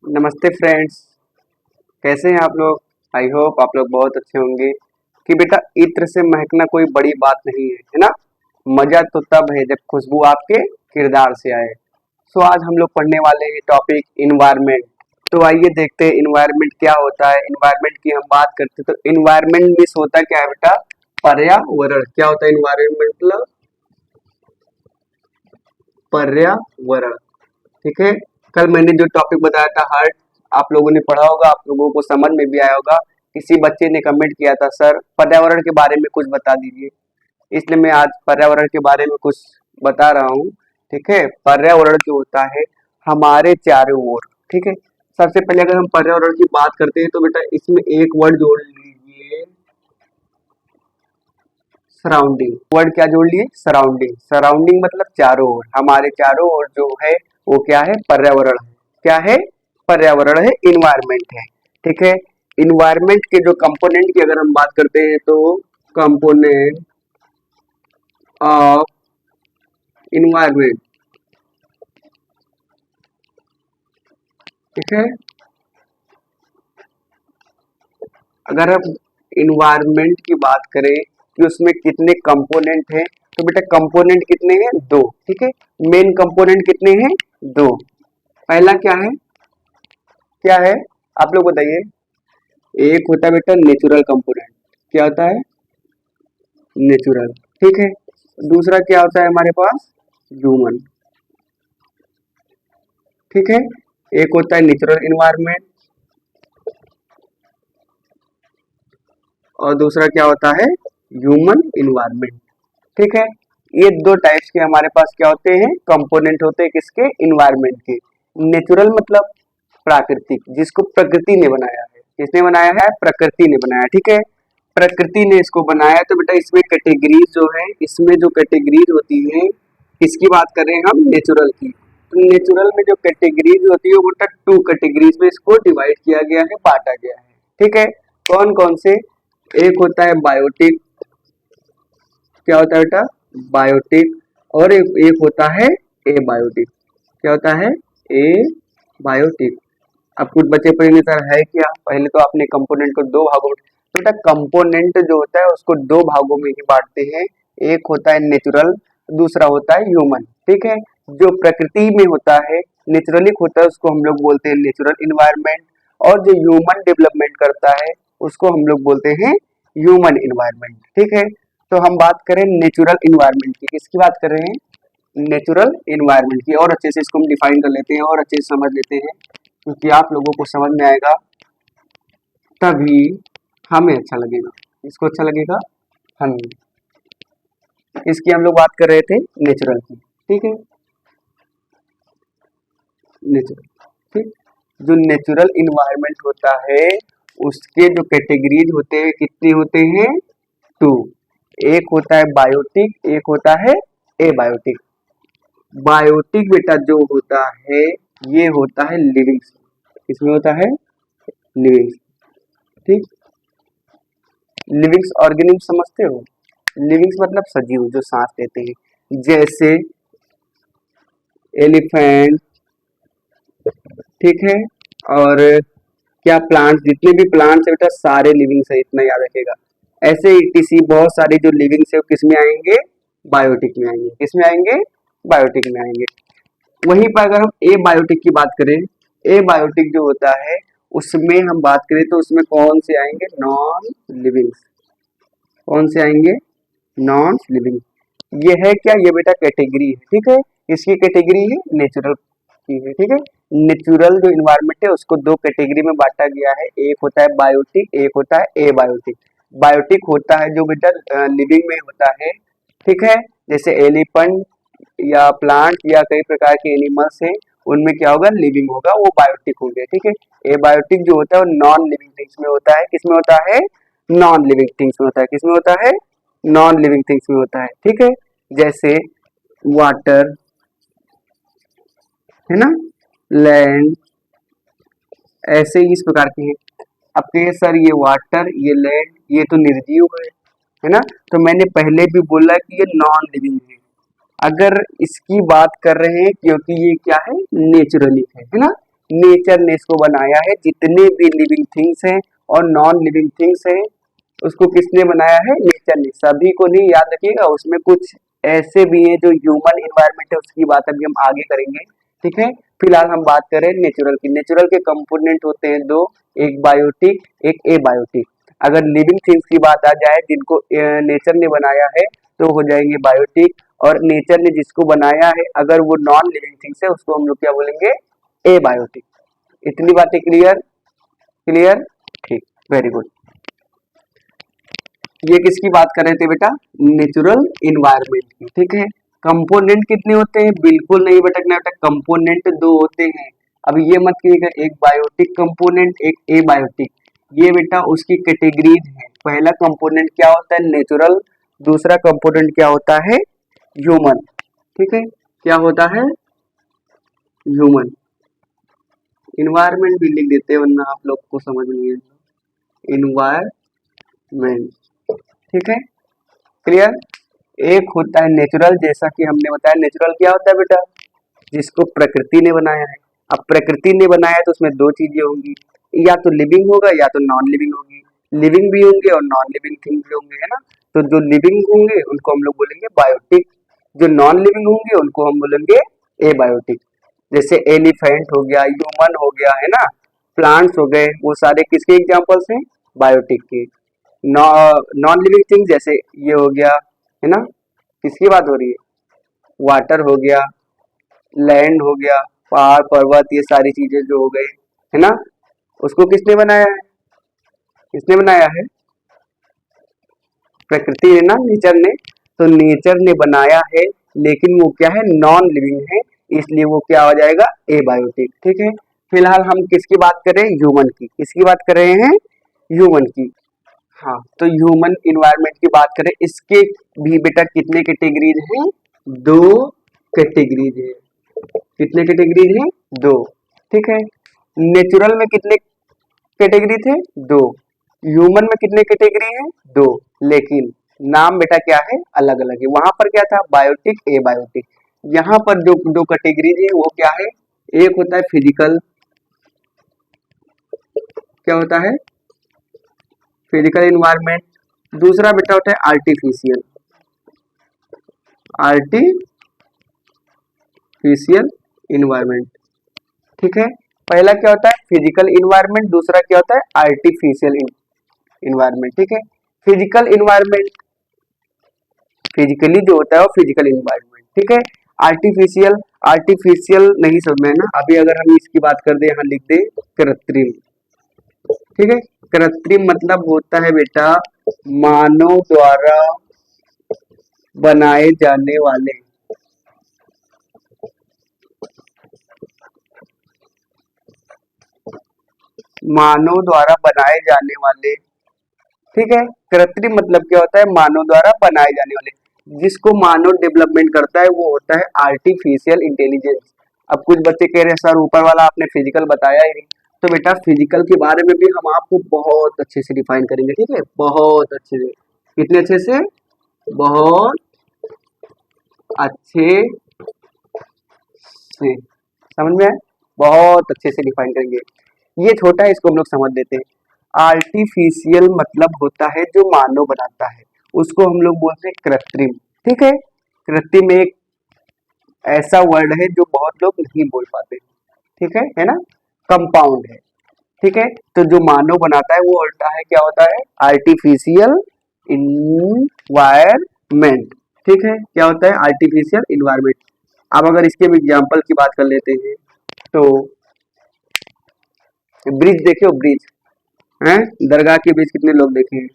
नमस्ते फ्रेंड्स। कैसे हैं आप लोग। आई होप आप लोग बहुत अच्छे होंगे। कि बेटा इत्र से महकना कोई बड़ी बात नहीं है ना। मजा तो तब है जब खुशबू आपके किरदार से आए। सो आज हम लोग पढ़ने वाले हैं टॉपिक इन्वायरमेंट। तो आइए देखते हैं इन्वायरमेंट क्या होता है। इन्वायरमेंट की हम बात करते हैं तो इन्वायरमेंट मीन्स होता है क्या है बेटा, पर्यावरण। क्या होता है इन्वायरमेंट मतलब पर्यावरण। ठीक है। कल मैंने जो टॉपिक बताया था हार्ट, आप लोगों ने पढ़ा होगा, आप लोगों को समझ में भी आया होगा। किसी बच्चे ने कमेंट किया था सर पर्यावरण के बारे में कुछ बता दीजिए, इसलिए मैं आज पर्यावरण के बारे में कुछ बता रहा हूँ। ठीक है। पर्यावरण जो होता है हमारे चारों ओर। ठीक है। सबसे पहले अगर हम पर्यावरण की बात करते हैं तो बेटा इसमें एक वर्ड जोड़ लीजिए, सराउंडिंग। वर्ड क्या जोड़ लिए, सराउंडिंग। सराउंडिंग मतलब चारों ओर, हमारे चारों ओर जो है वो क्या है, पर्यावरण है। क्या है, पर्यावरण है, इन्वायरमेंट है। ठीक है। इन्वायरमेंट के जो कंपोनेंट की अगर हम बात करते हैं तो कंपोनेंट ऑफ इन्वायरमेंट। ठीक है। अगर हम इन्वायरमेंट की बात करें कि उसमें कितने कंपोनेंट हैं तो बेटा कंपोनेंट कितने हैं, दो। ठीक है। मेन कंपोनेंट कितने हैं, दो। पहला क्या है, क्या है आप लोग बताइए। एक होता है बेटा नेचुरल कंपोनेंट। क्या होता है, नेचुरल। ठीक है। दूसरा क्या होता है हमारे पास, ह्यूमन। ठीक है। एक होता है नेचुरल इन्वायरमेंट और दूसरा क्या होता है, ह्यूमन इन्वायरमेंट। ठीक है। ये दो टाइप्स के हमारे पास क्या होते हैं, कंपोनेंट होते हैं किसके, इन्वायरमेंट के। नेचुरल मतलब प्राकृतिक, जिसको प्रकृति ने बनाया है। किसने बनाया है, प्रकृति ने बनाया। ठीक है। प्रकृति ने इसको बनाया तो बेटा इसमें कैटेगरीज जो है, इसमें जो कैटेगरीज होती है, किसकी बात कर रहे हैं हम, नेचुरल की। तो नेचुरल में जो कैटेगरीज होती है वो बेटा टू कैटेगरीज में इसको डिवाइड किया गया है, बांटा गया है। ठीक है। कौन कौन से, एक होता है बायोटिक। क्या होता है बेटा, बायोटिक। और एक होता है ए बायोटिक। क्या होता है, ए बायोटिक। अब कुछ बच्चे पढ़ेंगे सर है क्या, पहले तो आपने कंपोनेंट को दो भागों में। बेटा कंपोनेंट जो होता है उसको दो भागों में ही बांटते हैं। एक होता है नेचुरल, दूसरा होता है ह्यूमन। ठीक है। जो प्रकृति में होता है, नेचुरली होता है, उसको हम लोग बोलते हैं नेचुरल इन्वायरमेंट। और जो ह्यूमन डेवलपमेंट करता है उसको हम लोग बोलते हैं ह्यूमन इन्वायरमेंट। ठीक है। तो हम बात करें नेचुरल इन्वायरमेंट की, किसकी बात कर रहे हैं, नेचुरल इन्वायरमेंट की। और अच्छे से इसको हम डिफाइन कर लेते हैं और अच्छे से समझ लेते हैं, क्योंकि आप लोगों को समझ में आएगा तभी हमें अच्छा लगेगा। इसको अच्छा लगेगा हमें। इसकी हम लोग बात कर रहे थे नेचुरल की। ठीक है, नेचुरल। ठीक। जो नेचुरल इन्वायरमेंट होता है उसके जो कैटेगरीज होते हैं कितने होते हैं, टू। एक होता है बायोटिक, एक होता है एबायोटिक। बायोटिक बेटा जो होता है ये होता है लिविंग। इसमें होता है लिविंग। ठीक। लिविंग्स ऑर्गेनिज्म समझते हो, लिविंग्स मतलब सजीव जो सांस लेते हैं, जैसे एलिफेंट। ठीक है। और क्या प्लांट्स, जितने भी प्लांट्स है बेटा सारे लिविंग्स है, इतना याद रखेगा। ऐसे ही टीसी बहुत सारे जो लिविंग्स है वो किस में आएंगे, बायोटिक में आएंगे। किस में आएंगे, बायोटिक में आएंगे। वहीं पर अगर हम ए बायोटिक की बात करें, ए बायोटिक जो होता है उसमें हम बात करें तो उसमें कौन से आएंगे, नॉन लिविंग्स। कौन से आएंगे, नॉन लिविंग। ये है क्या, ये बेटा कैटेगरी है। ठीक है। इसकी कैटेगरी है नेचुरल की है। ठीक है। नेचुरल जो इन्वायरमेंट है उसको दो कैटेगरी में बांटा गया है, एक होता है बायोटिक, एक होता है एबायोटिक। बायोटिक होता है जो बेटा लिविंग में होता है। ठीक है। जैसे एलिफेंट या प्लांट या कई प्रकार के एनिमल्स हैं, उनमें क्या होगा, लिविंग होगा, वो बायोटिक हो गया। ठीक है। एबायोटिक जो होता है वो नॉन लिविंग थिंग्स में होता है। किसमें होता है, नॉन लिविंग थिंग्स में होता है। किसमें होता है, नॉन लिविंग थिंग्स में होता है। ठीक है। जैसे वाटर, है ना, लैंड, ऐसे ही इस प्रकार के हैं। अब कहिए सर ये वाटर, ये लैंड, ये तो निर्जीव है ना। तो मैंने पहले भी बोला कि ये नॉन लिविंग है। अगर इसकी बात कर रहे हैं क्योंकि ये क्या है, नेचुरली है ना। नेचर ने इसको बनाया है। जितने भी लिविंग थिंग्स हैं और नॉन लिविंग थिंग्स हैं उसको किसने बनाया है? नेचर ने। सभी को नहीं, याद रखिएगा, उसमें कुछ ऐसे भी हैं जो ह्यूमन इन्वायरमेंट है, उसकी बात अभी हम आगे करेंगे। ठीक है, फिलहाल हम बात करें नेचुरल की। नेचुरल के कंपोनेंट होते हैं दो, एक बायोटिक एक एबायोटिक। अगर लिविंग थिंग्स की बात आ जाए जिनको नेचर ने बनाया है तो हो जाएंगे बायोटिक, और नेचर ने जिसको बनाया है अगर वो नॉन लिविंग थिंग्स है उसको हम लोग क्या बोलेंगे? एबायोटिक। इतनी बातें क्लियर? क्लियर, ठीक, वेरी गुड। ये किसकी बात कर रहे थे बेटा? नेचुरल इन्वायरमेंट की। ठीक है, कंपोनेंट कितने होते हैं? बिल्कुल नहीं भटकना बेटा, कंपोनेंट दो होते हैं। अब ये मत कीजिएगा एक बायोटिक कंपोनेंट एक एबायोटिक, ये बेटा उसकी कैटेगरीज है। पहला कंपोनेंट क्या होता है? नेचुरल। दूसरा कंपोनेंट क्या होता है? ह्यूमन। ठीक है, क्या होता है? ह्यूमन। इन्वायरमेंट भी लिख देते हैं वरना आप लोग को समझ नहीं है। इन्वायरमेंट, ठीक है, क्लियर। एक होता है नेचुरल, जैसा कि हमने बताया नेचुरल क्या होता है बेटा? जिसको प्रकृति ने बनाया है। अब प्रकृति ने बनाया है तो उसमें दो चीजें होंगी, या तो लिविंग होगा या तो नॉन लिविंग होगी। लिविंग भी होंगे और नॉन लिविंग थिंग भी होंगे, है ना। तो जो लिविंग होंगे उनको हम लोग बोलेंगे बायोटिक, जो नॉन लिविंग होंगे उनको हम बोलेंगे एबायोटिक। जैसे एलिफेंट हो गया, ह्यूमन हो गया, है ना, प्लांट्स हो गए, वो सारे किसके एग्जाम्पल्स हैं? बायोटिक के। नॉन लिविंग थिंग जैसे ये हो गया, है ना, किसकी बात हो रही है? वाटर हो गया, लैंड हो गया, पहाड़ पर्वत, ये सारी चीजें जो हो गए, है ना, उसको किसने बनाया है? किसने बनाया है? प्रकृति ने ना, नेचर ने। तो नेचर ने बनाया है लेकिन वो क्या है? नॉन लिविंग है, इसलिए वो क्या हो जाएगा? एबायोटिक। ठीक है, फिलहाल हम किसकी बात कर रहे हैं? ह्यूमन की। किसकी बात कर रहे हैं? ह्यूमन की। हाँ, तो ह्यूमन इन्वायरमेंट की बात करें, इसके भी बेटा कितने कैटेगरीज हैं? दो कैटेगरीज है। कितने कैटेगरीज हैं? दो। ठीक है, नेचुरल में कितने कैटेगरी थे? दो। ह्यूमन में कितने कैटेगरी हैं? दो। लेकिन नाम बेटा क्या है? अलग अलग है। वहां पर क्या था? Biotic abiotic. यहाँ पर जो दो कैटेगरीज है वो क्या है? एक होता है फिजिकल, क्या होता है? Physical environment. दूसरा बेटा होता है आर्टिफिशियल, आर्टिफिशियल इन्वायरमेंट। ठीक है, पहला क्या होता है? फिजिकल इन्वायरमेंट, दूसरा क्या होता है? Artificial environment. ठीक है, फिजिकल इन्वायरमेंट फिजिकली जो होता है वो फिजिकल इन्वायरमेंट। ठीक है, आर्टिफिशियल, आर्टिफिशियल नहीं समझ में है ना। अभी अगर हम इसकी बात कर दे, यहाँ लिख दे कृत्रिम। ठीक है, कृत्रिम मतलब होता है बेटा मानव द्वारा बनाए जाने वाले, मानव द्वारा बनाए जाने वाले। ठीक है, कृत्रिम मतलब क्या होता है? मानव द्वारा बनाए जाने वाले। जिसको मानव डेवलपमेंट करता है वो होता है आर्टिफिशियल इंटेलिजेंस। अब कुछ बच्चे कह रहे हैं सर ऊपर वाला आपने फिजिकल बताया ही नहीं। तो बेटा फिजिकल के बारे में भी हम आपको बहुत अच्छे से डिफाइन करेंगे। ठीक है, बहुत अच्छे से। कितने अच्छे से? बहुत अच्छे से, समझ में आए? बहुत अच्छे से डिफाइन करेंगे। ये छोटा है, इसको हम लोग समझ लेते हैं। आर्टिफिशियल मतलब होता है जो मानव बनाता है, उसको हम लोग बोलते हैं कृत्रिम। ठीक है, कृत्रिम एक ऐसा वर्ड है जो बहुत लोग नहीं बोल पाते। ठीक है ना, कंपाउंड है। ठीक है, तो जो मानव बनाता है वो होता है, क्या होता है? Artificial environment. ठीक है, क्या होता है? Artificial environment. अब अगर इसके एग्जाम्पल की बात कर लेते हैं तो ब्रिज देखे हो? ब्रिज हैं, दरगाह के बीच कितने लोग देखे हैं?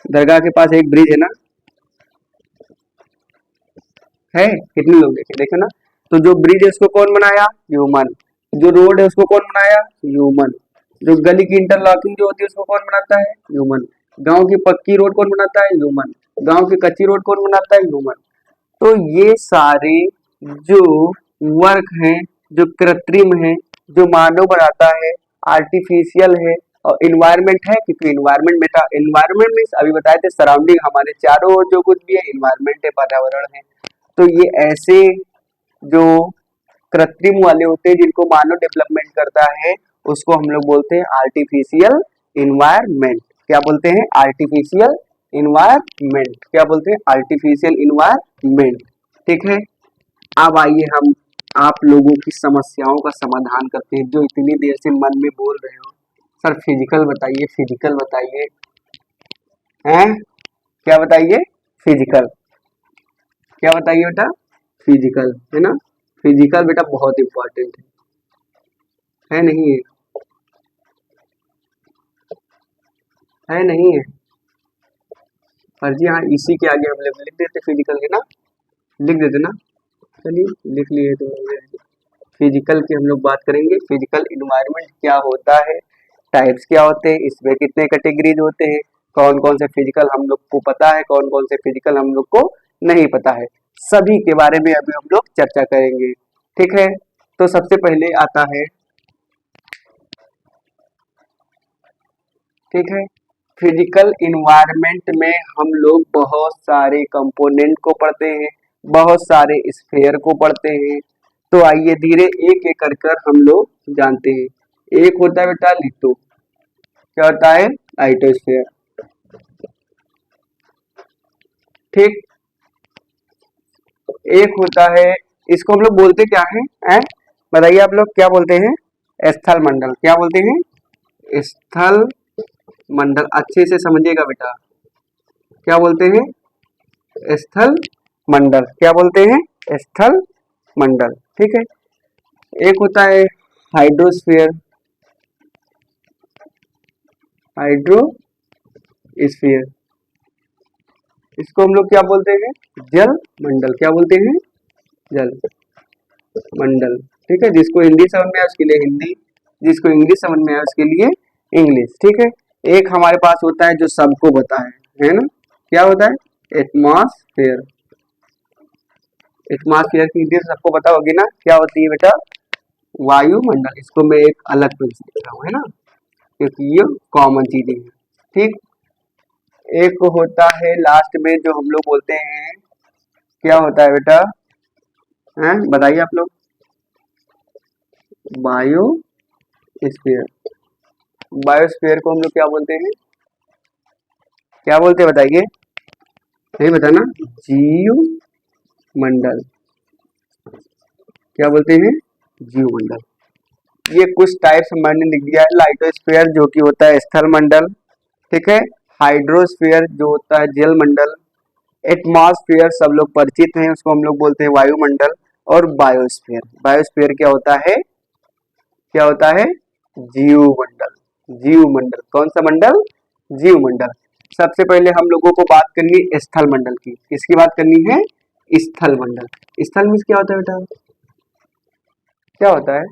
दरगाह के पास एक ब्रिज है ना, है, कितने लोग देखे? देखो ना। तो जो ब्रिज है उसको कौन बनाया? ह्यूमन। जो रोड है उसको कौन बनाया? ह्यूमन। जो गली की इंटरलॉकिंग जो होती है उसको कौन बनाता है? ह्यूमन। गांव की पक्की रोड कौन बनाता है? ह्यूमन। गांव की कच्ची रोड कौन बनाता है? ह्यूमन। तो ये सारे जो वर्क हैं, जो कृत्रिम है, जो मानव बनाता है, आर्टिफिशियल है, और इन्वायरमेंट है, क्योंकि इन्वायरमेंट बेटा, इन्वायरमेंट मीन्स अभी बताए थे सराउंडिंग, हमारे चारों ओर जो कुछ भी है इन्वायरमेंट है, पर्यावरण है। तो ये ऐसे जो कृत्रिम वाले होते हैं जिनको मानव डेवलपमेंट करता है, उसको हम लोग बोलते हैं आर्टिफिशियल इन्वायरमेंट। क्या बोलते हैं? Artificial environment. क्या बोलते हैं? Artificial environment. ठीक है, अब आइए हम आप लोगों की समस्याओं का समाधान करते हैं, जो इतनी देर से मन में बोल रहे हो सर फिजिकल बताइए, फिजिकल बताइए, हैं? क्या बताइए? फिजिकल। क्या बताइए बेटा? फिजिकल, है ना? फिजिकल बेटा बहुत इंपॉर्टेंट है नहीं है? है नहीं है? पर जी हाँ, इसी के आगे हम लोग लिख देते फिजिकल के ना, लिख देते ना। चलिए लिख लिए तो फिजिकल की हम लोग बात करेंगे। फिजिकल इन्वायरमेंट क्या होता है, टाइप्स क्या होते हैं, इसमें कितने कैटेगरीज होते हैं, कौन कौन से फिजिकल हम लोग को पता है, कौन कौन से फिजिकल हम लोग को नहीं पता है, सभी के बारे में अभी हम लोग चर्चा करेंगे। ठीक है, तो सबसे पहले आता है, ठीक है, फिजिकल इन्वायरमेंट में हम लोग बहुत सारे कंपोनेंट को पढ़ते हैं, बहुत सारे स्फेयर को पढ़ते हैं। तो आइए धीरे एक एक कर हम लोग जानते हैं। एक होता है बेटा लिथो, क्या होता है? लाइटोस्फेयर। ठीक, एक होता है, इसको हम लोग बोलते क्या है? बताइए आप लोग क्या बोलते हैं? स्थल मंडल। क्या बोलते हैं? स्थल मंडल। अच्छे से समझिएगा बेटा, क्या बोलते हैं? स्थल मंडल। क्या बोलते हैं? स्थल मंडल। ठीक है, एक होता है हाइड्रोस्फीयर, हाइड्रोस्फीयर, इसको हम लोग क्या बोलते हैं? जल मंडल। क्या बोलते हैं? जल मंडल। ठीक है, जिसको हिंदी समझ में आए उसके लिए हिंदी, जिसको इंग्लिश समझ में आए उसके लिए इंग्लिश। ठीक है, एक हमारे पास होता है जो सबको पता है ना? क्या होता है? एटमॉस्फेयर। एटमॉस्फेयर की हिंदी सबको पता होगी ना, क्या होती है बेटा? वायुमंडल। इसको मैं एक अलग पेन से लिख रहा हूँ, है ना, क्योंकि ये कॉमन चीजें हैं। ठीक, एक होता है लास्ट में जो हम लोग बोलते हैं, क्या होता है बेटा? हैं, बताइए आप लोग। बायोस्फीयर। बायोस्फीयर को हम लोग क्या बोलते हैं? क्या बोलते हैं बताइए? नहीं बताना। जीव मंडल। क्या बोलते हैं? जीव मंडल। ये कुछ टाइप्स मैंने लिख दिया है। लाइटोस्फीयर जो कि होता है स्थल मंडल, ठीक है, हाइड्रोस्फीयर जो होता है जल मंडल, एटमॉस्फेयर सब लोग परिचित हैं, उसको हम लोग बोलते हैं वायुमंडल, और बायोस्फीयर। बायोस्फीयर क्या होता है? क्या होता है? जीव मंडल। जीव मंडल। कौन सा मंडल? जीव मंडल। सबसे पहले हम लोगों को बात करनी है स्थल मंडल की। किसकी बात करनी है? स्थल मंडल। स्थल में क्या होता है बेटा? क्या होता है?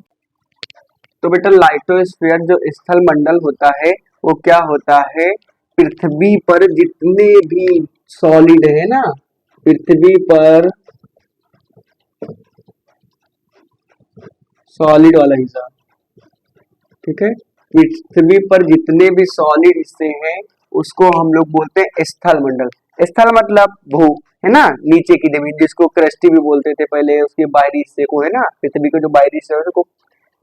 तो बेटा लाइटोस्फीयर जो स्थल मंडल होता है वो क्या होता है? पृथ्वी पर जितने भी सॉलिड है ना, पृथ्वी पर सॉलिड वाला हिस्सा, ठीक है, पृथ्वी पर जितने भी सॉलिड हिस्से हैं उसको हम लोग बोलते हैं स्थल मंडल। स्थल मतलब भू, है ना, नीचे की जमीन, जिसको क्रस्टी भी बोलते थे पहले, उसके बाहरी हिस्से को, है ना, पृथ्वी का जो बाहरी हिस्सा है उसको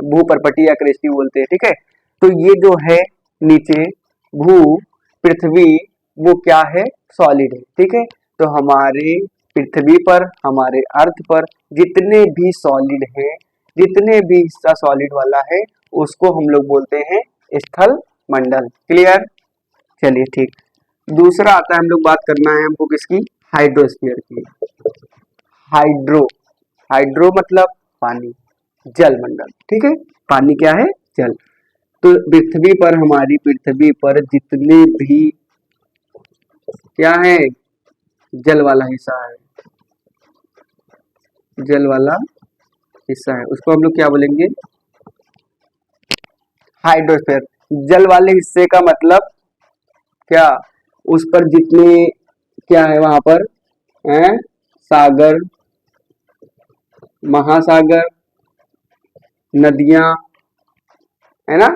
भू परपटी या क्रस्टी बोलते हैं। ठीक है, तो ये जो है नीचे भू पृथ्वी, वो क्या है? सॉलिड है। ठीक है, तो हमारे पृथ्वी पर, हमारे अर्थ पर जितने भी सॉलिड हैं, जितने भी हिस्सा सॉलिड वाला है उसको हम लोग बोलते हैं स्थल मंडल। क्लियर? चलिए ठीक, दूसरा आता है, हम लोग बात करना है हमको किसकी? हाइड्रोस्फीयर की। हाइड्रो, हाइड्रो मतलब पानी, जल मंडल। ठीक है, पानी क्या है? जल। तो पृथ्वी पर, हमारी पृथ्वी पर जितने भी क्या है? जल वाला हिस्सा है, जल वाला हिस्सा है, उसको हम लोग क्या बोलेंगे? हाइड्रोस्फीयर। जल वाले हिस्से का मतलब क्या? उस पर जितने क्या है वहां पर हैं? सागर, महासागर, नदियां, है ना,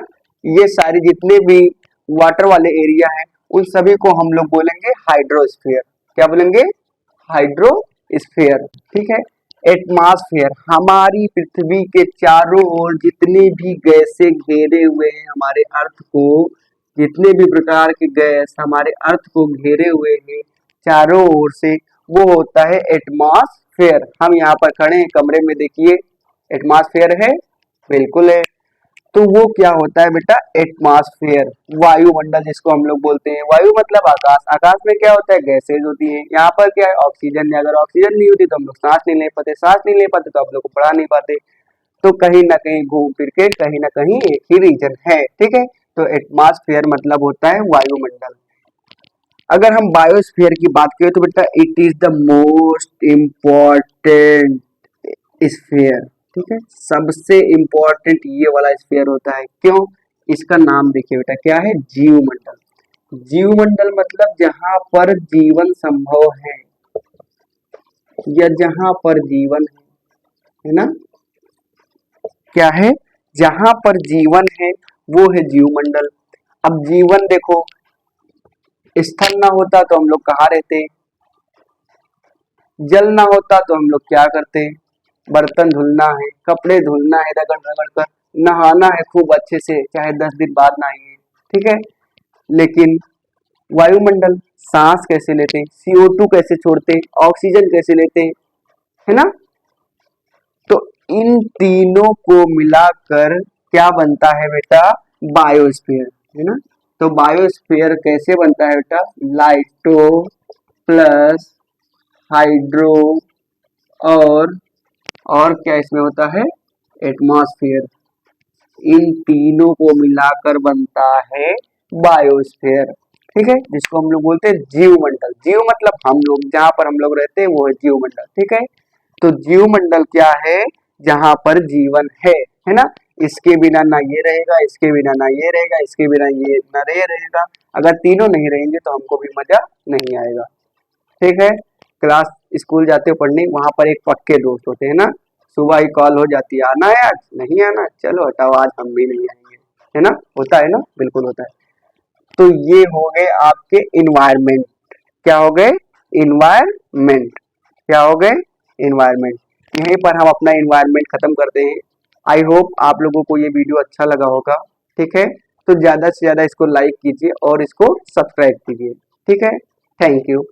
ये सारी जितने भी वाटर वाले एरिया हैं उन सभी को हम लोग बोलेंगे हाइड्रोस्फीयर। क्या बोलेंगे? हाइड्रोस्फीयर। ठीक है, एटमॉस्फेयर हमारी पृथ्वी के चारों ओर जितनी भी गैसें घेरे हुए हैं हमारे अर्थ को, जितने भी प्रकार के गैस हमारे अर्थ को घेरे हुए हैं चारों ओर से, वो होता है एटमॉस्फेयर। हम यहाँ पर खड़े हैं कमरे में, देखिए एटमॉस्फेयर है, बिल्कुल है। तो वो क्या होता है बेटा, एटमॉस्फेयर, वायुमंडल जिसको हम लोग बोलते हैं। वायु मतलब आकाश, आकाश में क्या होता है, गैसेज होती है। यहाँ पर क्या है, ऑक्सीजन है। अगर ऑक्सीजन नहीं होती तो हम लोग सांस नहीं ले पाते, सांस नहीं ले पाते तो आप लोग को पढ़ा नहीं पाते। तो कहीं ना कहीं घूम फिर के कहीं ना कहीं एक ही रीजन है, ठीक है। तो एटमॉस्फेयर मतलब होता है वायुमंडल। अगर हम बायोस्फीयर की बात करें तो बेटा it is the most important sphere, ठीक है। सबसे इम्पोर्टेंट ये वाला स्फीयर होता है, क्यों? इसका नाम देखिए बेटा, क्या है, जीवमंडल। जीवमंडल मतलब जहां पर जीवन संभव है या जहां पर जीवन है ना, क्या है, जहां पर जीवन है वो है जीवमंडल। अब जीवन देखो, स्थल ना होता तो हम लोग कहाँ रहते, जल ना होता तो हम लोग क्या करते, बर्तन धुलना है, कपड़े धुलना है, रगड़ रगड़ कर नहाना है खूब अच्छे से, चाहे 10 दिन बाद नहाइए, ठीक है। लेकिन वायुमंडल, सांस कैसे लेते, CO2 कैसे छोड़ते, ऑक्सीजन कैसे लेते, है ना। तो इन तीनों को मिलाकर क्या बनता है बेटा, बायोस्फीयर, है ना। तो बायोस्फीयर कैसे बनता है बेटा, लाइटो प्लस हाइड्रो और क्या इसमें होता है, एटमॉस्फेयर, इन तीनों को मिलाकर बनता है बायोस्फीयर, ठीक है, जिसको हम लोग बोलते हैं जीवमंडल। जीव मतलब हम लोग, जहां पर हम लोग रहते हैं वो है जीवमंडल, ठीक है। तो जीवमंडल क्या है, जहां पर जीवन है ना। इसके बिना ना ये रहेगा, इसके बिना ना ये रहेगा, इसके बिना ये ना ये रहेगा। अगर तीनों नहीं रहेंगे तो हमको भी मजा नहीं आएगा, ठीक है। क्लास स्कूल जाते हो पढ़ने, वहां पर एक पक्के दोस्त होते हैं ना, सुबह ही कॉल हो जाती है, आना है आज, नहीं आना, चलो हटाओ आज हम भी नहीं आएंगे, है ना, होता है ना, बिल्कुल होता है। तो ये हो गए आपके इन्वायरमेंट, क्या हो गए, इन्वायरमेंट, क्या हो गए, इन्वायरमेंट। यहीं पर हम अपना इन्वायरमेंट खत्म करते हैं। आई होप आप लोगों को ये वीडियो अच्छा लगा होगा, ठीक है। तो ज्यादा से ज्यादा इसको लाइक कीजिए और इसको सब्सक्राइब कीजिए, ठीक है। Thank you.